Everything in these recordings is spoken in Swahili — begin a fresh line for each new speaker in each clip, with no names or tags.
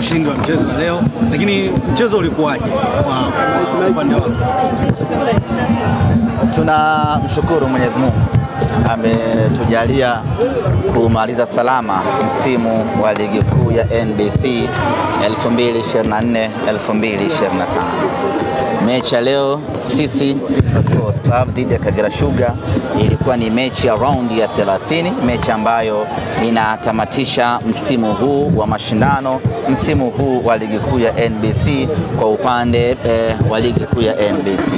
ushindi wa mchezo leo, lakini mchezo ulikuwaje kwa upande wako?
Tunamshukuru Mwenyezi Mungu ametujalia kumaliza salama msimu wa ligi kuu ya NBC 2024-2025. Mechi ya leo sisi Simba Sports Club dhidi ya Kagera Sugar ilikuwa ni mechi ya raundi ya 30, mechi ambayo inatamatisha msimu huu wa mashindano, msimu huu wa ligi kuu ya NBC kwa upande wa ligi kuu ya NBC.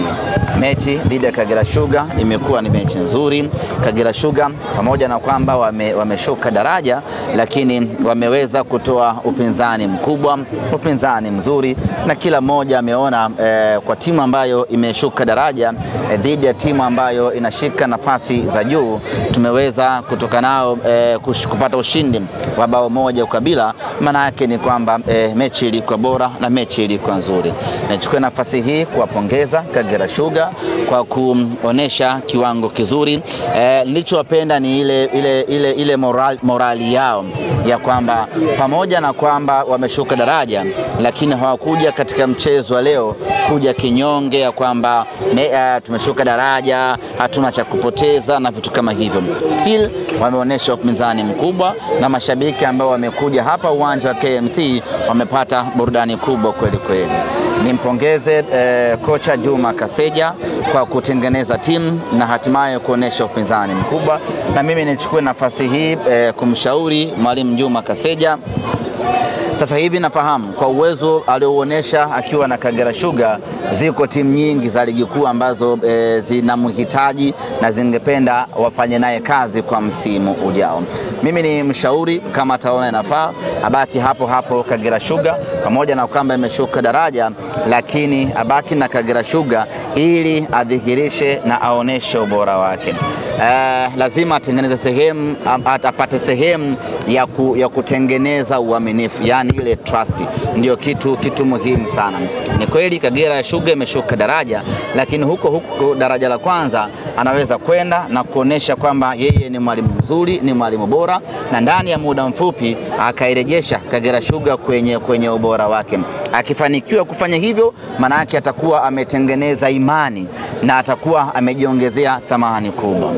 Mechi dhidi ya Kagera Sugar imekuwa ni mechi nzuri. Kagera Sugar pamoja na kwamba wameshuka daraja, lakini wameweza kutoa upinzani mkubwa, upinzani mzuri, na kila mmoja ameona kwa timu ambayo imeshuka daraja dhidi ya timu ambayo inashika nafasi za juu, tumeweza kutoka nao kupata ushindi wa bao moja ukabila. Maana yake ni kwamba mechi ilikuwa bora na mechi ilikuwa nzuri. Nachukua nafasi hii kuwapongeza Kagera Sugar kwa kuonesha kiwango kizuri. Nilichowapenda ni ile morali yao ya kwamba pamoja na kwamba wameshuka daraja, lakini hawakuja katika mchezo wa leo kuja kinyonge ya kwamba tumeshuka daraja, hatuna cha kupoteza na vitu kama hivyo. Still wameonesha upinzani mkubwa, na mashabiki ambao wamekuja hapa uwanja wa KMC wamepata burudani kubwa kweli kweli. Nimpongeze kocha Juma Kaseja kwa kutengeneza timu na hatimaye kuonesha upinzani mkubwa, na mimi nichukue nafasi hii kumshauri mwalimu Juma Kaseja. Sasa hivi nafahamu kwa uwezo alioonesha akiwa na Kagera Sugar, ziko timu nyingi za ligi kuu ambazo zinamhitaji na zingependa wafanye naye kazi kwa msimu ujao. Mimi ni mshauri, kama ataona inafaa abaki hapo hapo Kagera Sugar, pamoja na kwamba imeshuka daraja, lakini abaki na Kagera Sugar ili adhihirishe na aoneshe ubora wake. Lazima atengeneze sehemu, apate sehemu ya kutengeneza uaminifu, yani ile trust. Ndio kitu muhimu sana. Ni kweli Kagera Sugar imeshuka daraja, lakini huko daraja la kwanza anaweza kwenda na kuonesha kwamba yeye ni mwalimu mzuri, ni mwalimu bora, na ndani ya muda mfupi akairejesha Kagera Sugar kwenye ubora wake. Akifanikiwa kufanya hivyo, maana yake atakuwa ametengeneza imani na atakuwa amejiongezea thamani kubwa.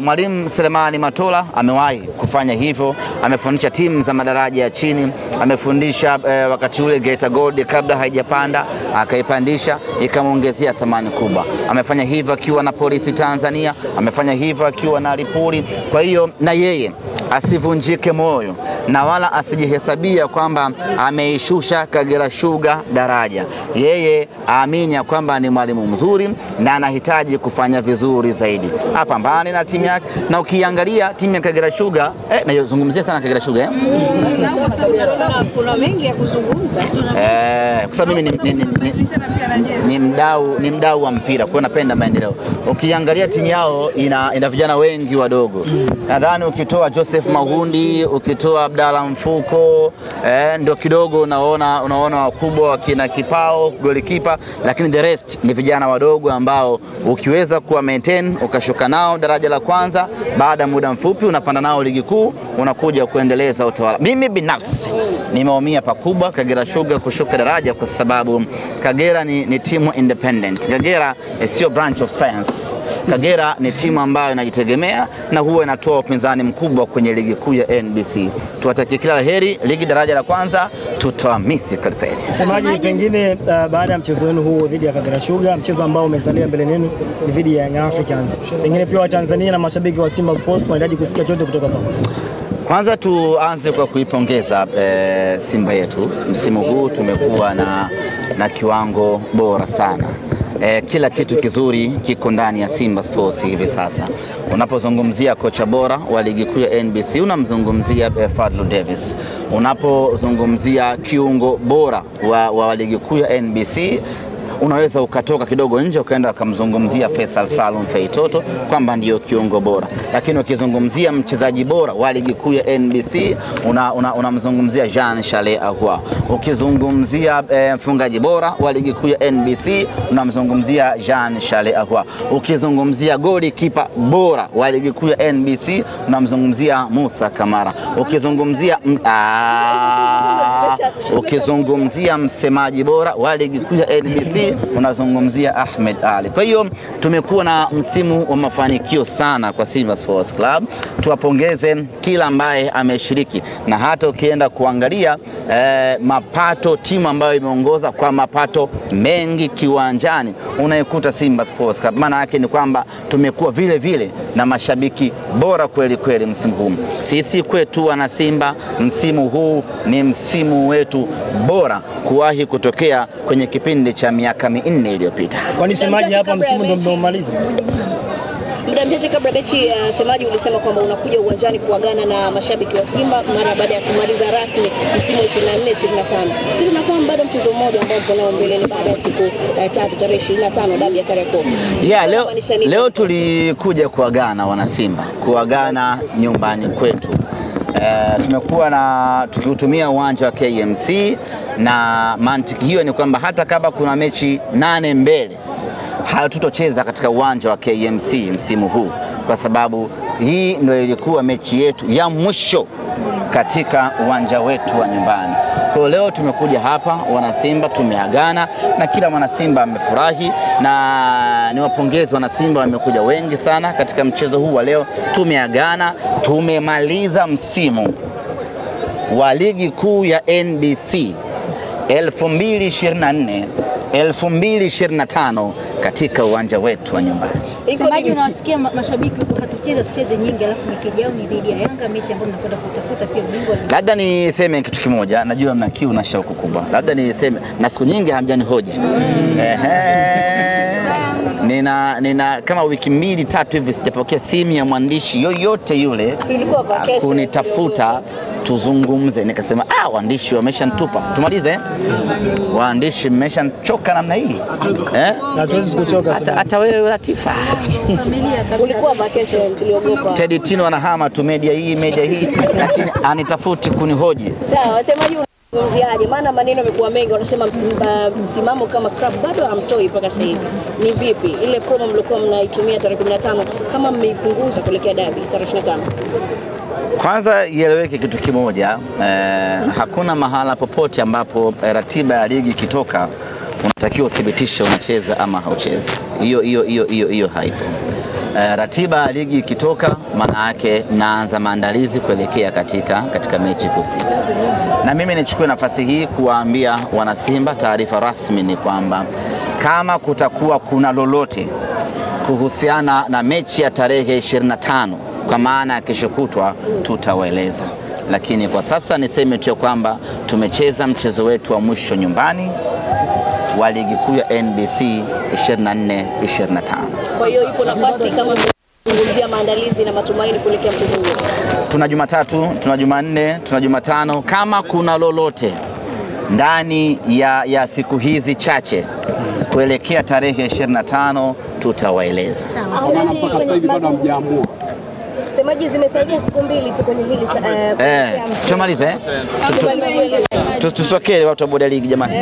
Mwalimu Selemani Matola amewahi kufanya hivyo, amefundisha timu za madaraja ya chini, amefundisha wakati ule Geita Gold kabla haijapanda, akaipandisha ikamuongezea thamani kubwa. Amefanya hivyo akiwa na Polisi Tanzania, amefanya hivyo akiwa na Lipuli. Kwa hiyo na yeye asivunjike moyo na wala asijihesabia kwamba ameishusha Kagera Sugar daraja. Yeye aamini ya kwamba ni mwalimu mzuri na anahitaji kufanya vizuri zaidi. Apambane na timu yake, na ukiangalia timu ya Kagera Sugar, nazungumzia sana Kagera Sugar.
Kuna mengi ya kuzungumza.
Kwa sababu mimi ni mdau wa mpira, kwa napenda maendeleo. Ukiangalia timu yao ina vijana wengi wadogo. Nadhani ukitoa Joseph Mahundi, ukitoa Abdalla Mfuko, ndio kidogo unaona wakubwa wakina Kipao, golikipa, lakini the rest ni vijana wadogo ambao ukiweza kuwa maintain ukashuka nao daraja la kwanza, baada muda mfupi unapanda nao ligi kuu, unakuja kuendeleza utawala. Mimi binafsi nimeumia pakubwa Kagera Sugar kushuka daraja, kwa sababu Kagera ni timu independent. Kagera sio branch of science. Kagera ni timu ambayo inajitegemea na huwa inatoa upinzani mkubwa kwenye ligi kuu ya NBC. Tuwatakie kila laheri ligi daraja la kwanza, tutawamisi kweli.
Semaji, pengine baada ya mchezo wenu huu dhidi ya Kagera Sugar, mchezo ambao umesalia mbele yenu ni dhidi ya Young Africans, pengine pia Watanzania na mashabiki wa Simba Sports wanahitaji kusikia chochote kutoka kwako?
Kwanza tuanze kwa kuipongeza Simba yetu. Msimu huu tumekuwa na kiwango bora sana. Kila kitu kizuri kiko ndani ya Simba Sports hivi sasa. Unapozungumzia kocha bora wa ligi kuu ya NBC unamzungumzia Fadlu Davis. Unapozungumzia kiungo bora wa ligi kuu ya NBC unaweza ukatoka kidogo nje ukaenda ukamzungumzia Faisal Salum Feitoto kwamba ndio kiungo bora. Lakini ukizungumzia mchezaji bora wa ligi kuu ya NBC unamzungumzia Jean Charles Ahoua. Ukizungumzia mfungaji bora wa ligi kuu ya NBC unamzungumzia Jean Charles Ahoua. Ukizungumzia golikipa bora wa ligi kuu ya NBC unamzungumzia Musa Kamara. Ukizungumzia Ukizungumzia msemaji bora wa ligi kuu ya NBC unazungumzia Ahmed Ali. Kwa hiyo tumekuwa na msimu wa mafanikio sana kwa Simba Sports Club. Tuwapongeze kila ambaye ameshiriki, na hata ukienda kuangalia mapato, timu ambayo imeongoza kwa mapato mengi kiwanjani unaikuta Simba Sports Club. Maana yake ni kwamba tumekuwa vile vile na mashabiki bora kweli kweli msimu huu. Sisi kwetu wana Simba, msimu huu ni msimu wetu bora kuwahi kutokea kwenye kipindi cha miaka 4 iliyopita.
Kwani semaji hapa msimu ndio mmaliza?
Muda mchache kabla mechi, semaji ulisema kwamba unakuja uwanjani kuagana na mashabiki wa Simba mara baada ya kumaliza rasmi msimu 24-25. Sisi tunakuwa bado mchezo mmoja ambao tunao mbeleni baada ya siku 3 tarehe 25 dabi ya Kariakoo.
Leo tulikuja kuagana wana Simba, kuagana nyumbani kwetu. Tumekuwa na tukiutumia uwanja wa KMC, na mantiki hiyo ni kwamba hata kama kuna mechi 8 mbele hatutocheza katika uwanja wa KMC msimu huu, kwa sababu hii ndio ilikuwa mechi yetu ya mwisho katika uwanja wetu wa nyumbani. Kwa leo tumekuja hapa wana Simba, tumeagana na kila mwana Simba amefurahi, na niwapongeze wana Simba, wamekuja wengi sana katika mchezo huu wa leo. Tumeagana, tumemaliza msimu wa ligi kuu ya NBC 2024-2025 katika uwanja wetu wa nyumbani.
Semaji, unawasikia mashabiki huko, tucheze nyingi, alafu mechi yao ni dhidi ya Yanga, mechi ambayo mnakwenda kutafuta pia ubingwa.
Labda niseme kitu kimoja, najua mna kiu na shauku kubwa. Labda niseme, na siku nyingi hamjanihoji. Nina kama wiki 2-3 hivi sijapokea simu ya mwandishi yoyote yule kunitafuta tuzungumze. Nikasema waandishi wameshanitupa, tumalize. Waandishi mmeshachoka namna hii
Hatuwezi kuchoka.
Hata wewe Latifa
ulikuwa vacation, tuliogopa.
Teddy Tino anahama tu media hii lakini anitafuti kunihoji.
Sawa, wasemaji unazungumziaje? Maana maneno yamekuwa mengi, wanasema msimamo kama club bado hamtoi mpaka sasa hivi. Ni vipi ile promo mlikuwa mnaitumia tarehe 15 kama mmeipunguza kuelekea dabi tarehe 25?
Kwanza ieleweke kitu kimoja, hakuna mahala popote ambapo ratiba ya ligi ikitoka unatakiwa uthibitishe unacheza ama hauchezi. Hiyo haipo. Ratiba ya ligi ikitoka, maana yake naanza maandalizi kuelekea katika mechi husika. Na mimi nichukue nafasi hii kuwaambia wana Simba, taarifa rasmi ni kwamba kama kutakuwa kuna lolote kuhusiana na mechi ya tarehe 25 kwa maana ya kesho kutwa, tutawaeleza. Lakini kwa sasa niseme tu kwamba tumecheza mchezo wetu wa mwisho nyumbani wa ligi kuu ya NBC 24-25.
Kwa hiyo ipo nafasi kama kuzungumzia maandalizi na matumaini kuelekea mchezo huo.
Tuna Jumatatu, tuna Jumanne, tuna Jumatano. Kama kuna lolote ndani ya siku hizi chache kuelekea tarehe 25 tutawaeleza.
Mpaka sasa hivi bado hamjaamua.
Semaji, zimesaidia siku 2 tu kwenye hili
tumalize. Tusokee watu wa boda ligi jamani.